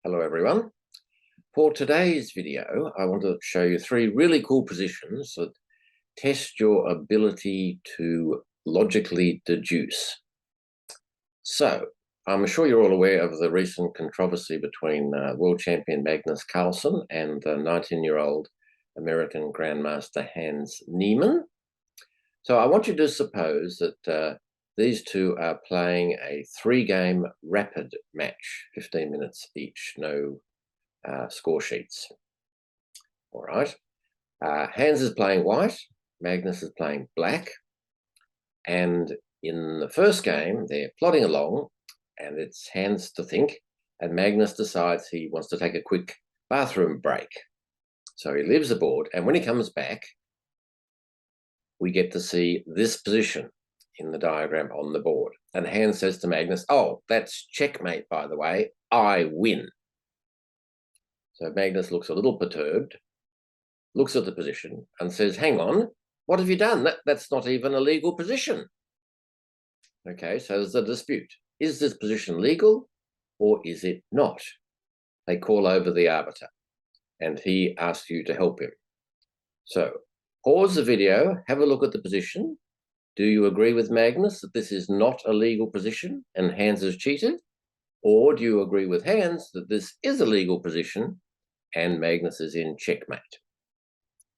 Hello everyone. For today's video, I want to show you three really cool positions that test your ability to logically deduce. So, I'm sure you're all aware of the recent controversy between world champion Magnus Carlsen and the 19-year-old American Grandmaster Hans Niemann. So I want you to suppose that these two are playing a three-game rapid match, 15 minutes each, no score sheets. All right. Hans is playing white, Magnus is playing black, and in the first game, they're plodding along, and it's Hans to think, and Magnus decides he wants to take a quick bathroom break. So he leaves the board, and when he comes back, we get to see this position in the diagram on the board. And Hans says to Magnus, "Oh, that's checkmate, by the way. I win." So Magnus looks a little perturbed, looks at the position and says, "Hang on, what have you done? That's not even a legal position." Okay, so there's a dispute. Is this position legal or is it not? They call over the arbiter and he asks you to help him. So pause the video, have a look at the position. Do you agree with Magnus that this is not a legal position and Hans has cheated? Or do you agree with Hans that this is a legal position and Magnus is in checkmate?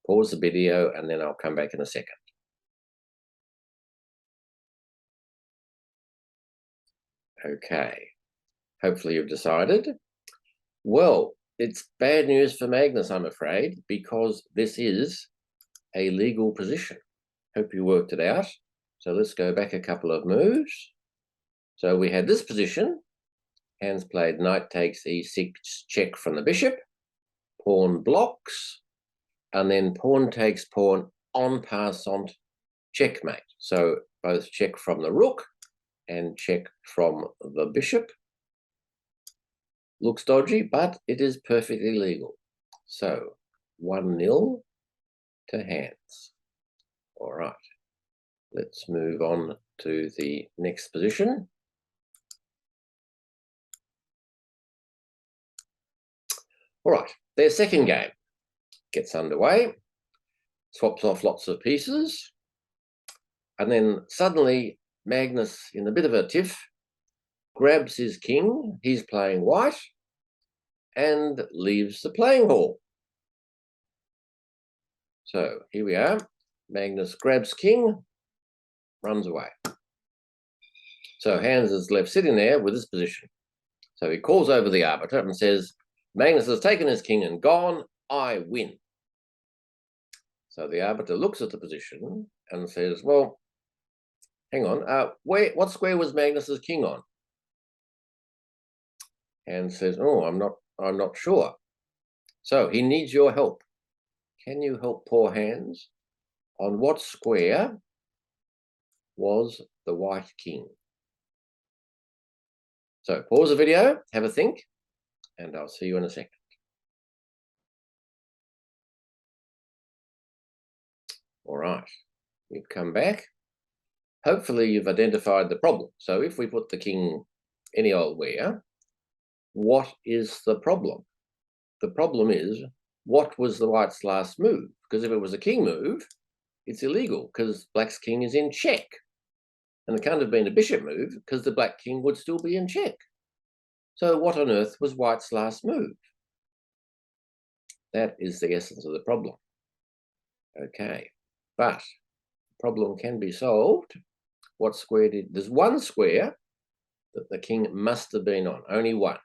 Pause the video and then I'll come back in a second. Okay, hopefully you've decided. Well, it's bad news for Magnus, I'm afraid, because this is a legal position. Hope you worked it out. So let's go back a couple of moves. So we had this position. Hans played knight takes e6 check from the bishop, pawn blocks, and then pawn takes pawn en passant checkmate. So both check from the rook and check from the bishop. Looks dodgy, but it is perfectly legal. So 1-0 to Hans. All right, let's move on to the next position. All right, their second game gets underway, swaps off lots of pieces, and then suddenly Magnus, in a bit of a tiff, grabs his king, he's playing white, and leaves the playing hall. So here we are, Magnus grabs king, runs away. So Hans is left sitting there with this position. So he calls over the arbiter and says, "Magnus has taken his king and gone, I win." So the arbiter looks at the position and says, "Well, hang on, what square was Magnus's king on?" Hans says, "Oh, I'm not sure." So he needs your help. Can you help poor Hans? On what square was the white king? So pause the video, have a think, and I'll see you in a second. All right, you've come back. Hopefully you've identified the problem. So if we put the king any old where, what is the problem? The problem is, what was the white's last move? Because if it was a king move, it's illegal because black's king is in check. And it can't have been a bishop move because the black king would still be in check. So what on earth was white's last move? That is the essence of the problem. Okay, but the problem can be solved. What square there's one square that the king must have been on, only one.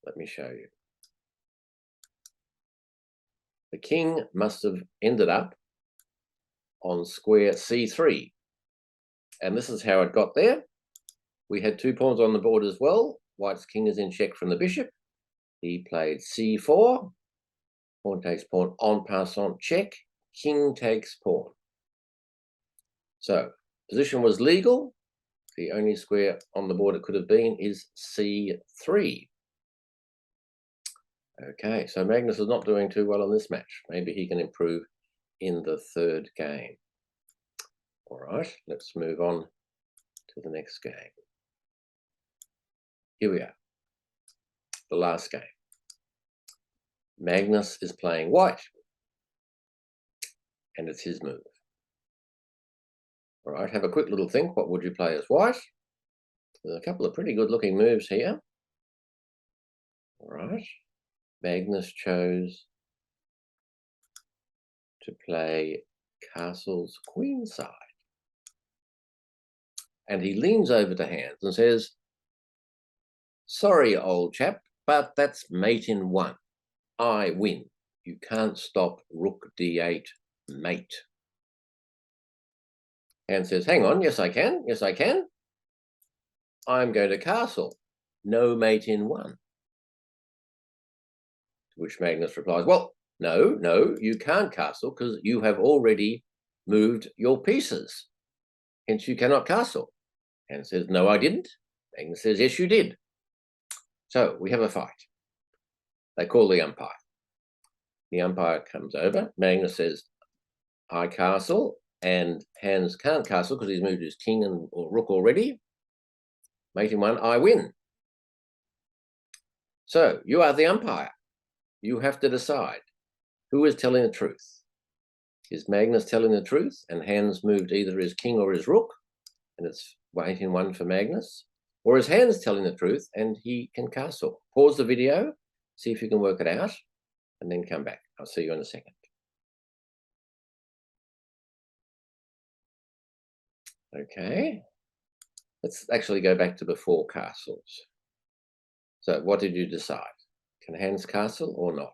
Let me show you. The king must have ended up on square C3. And this is how it got there. We had 2 pawns on the board as well. White's king is in check from the bishop. He played C4. Pawn takes pawn en passant check. King takes pawn. So position was legal. The only square on the board it could have been is C3. Okay, so Magnus is not doing too well in this match. Maybe he can improve in the third game. All right, let's move on to the next game. Here we are. the last game. Magnus is playing white, and it's his move. All right, have a quick little think. What would you play as white? There's a couple of pretty good-looking moves here. All right, Magnus chose to play castle's queen side. And he leans over to Hans and says, sorry, old chap, but that's mate in 1. I win. You can't stop rook d8, mate. Hans says, hang on, yes I can, yes I can. I'm going to castle, no mate in 1. To which Magnus replies, well, no, you can't castle because you have already moved your pieces. Hence you cannot castle. Hans says, no, I didn't. Magnus says, yes, you did. So we have a fight. They call the umpire. The umpire comes over. Magnus says, I castle, and Hans can't castle because he's moved his king or rook already. Mate in 1, I win. So you are the umpire. You have to decide who is telling the truth. Is Magnus telling the truth and Hans moved either his king or his rook, and it's mate in 1 for Magnus? Or is Hans telling the truth and he can castle? Pause the video, see if you can work it out, and then come back. I'll see you in a second. Okay, let's actually go back to before castles. So what did you decide? Can Hans castle or not?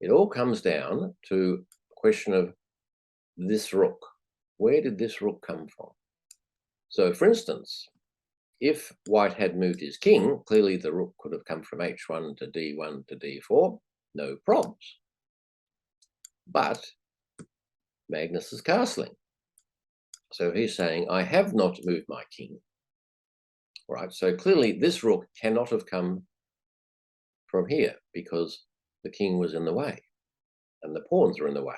It all comes down to the question of this rook. Where did this rook come from? So, for instance, if white had moved his king, clearly the rook could have come from h1 to d1 to d4, no problems. But Magnus is castling. So he's saying, I have not moved my king. Right, so clearly this rook cannot have come from here because the king was in the way and the pawns are in the way.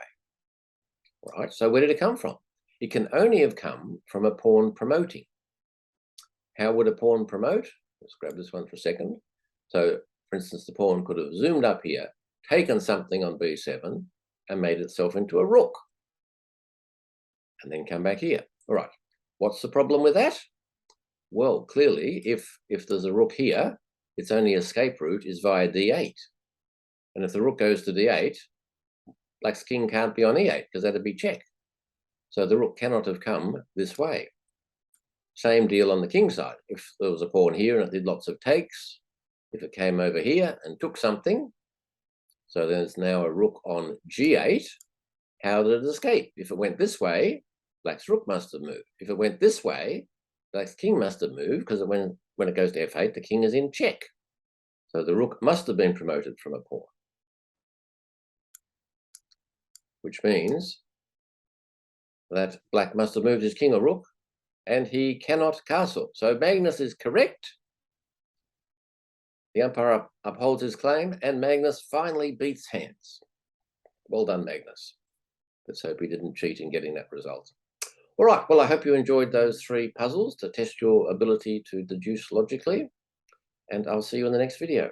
Right, so where did it come from? It can only have come from a pawn promoting. How would a pawn promote? Let's grab this one for a second. So, for instance, the pawn could have zoomed up here, taken something on b7, and made itself into a rook. And then come back here. All right, what's the problem with that? Well, clearly, if there's a rook here, its only escape route is via d8. And if the rook goes to d8, black's king can't be on e8 because that'd be check. So the rook cannot have come this way. Same deal on the king side. If there was a pawn here and it did lots of takes, if it came over here and took something, so there's now a rook on g8, how did it escape? If it went this way, black's rook must have moved. If it went this way, black's king must have moved because when it goes to f8, the king is in check. So the rook must have been promoted from a pawn, which means that black must have moved his king or rook, and he cannot castle. So Magnus is correct. The umpire upholds his claim, and Magnus finally beats Hans. Well done, Magnus. Let's hope he didn't cheat in getting that result. All right, well, I hope you enjoyed those 3 puzzles to test your ability to deduce logically, and I'll see you in the next video.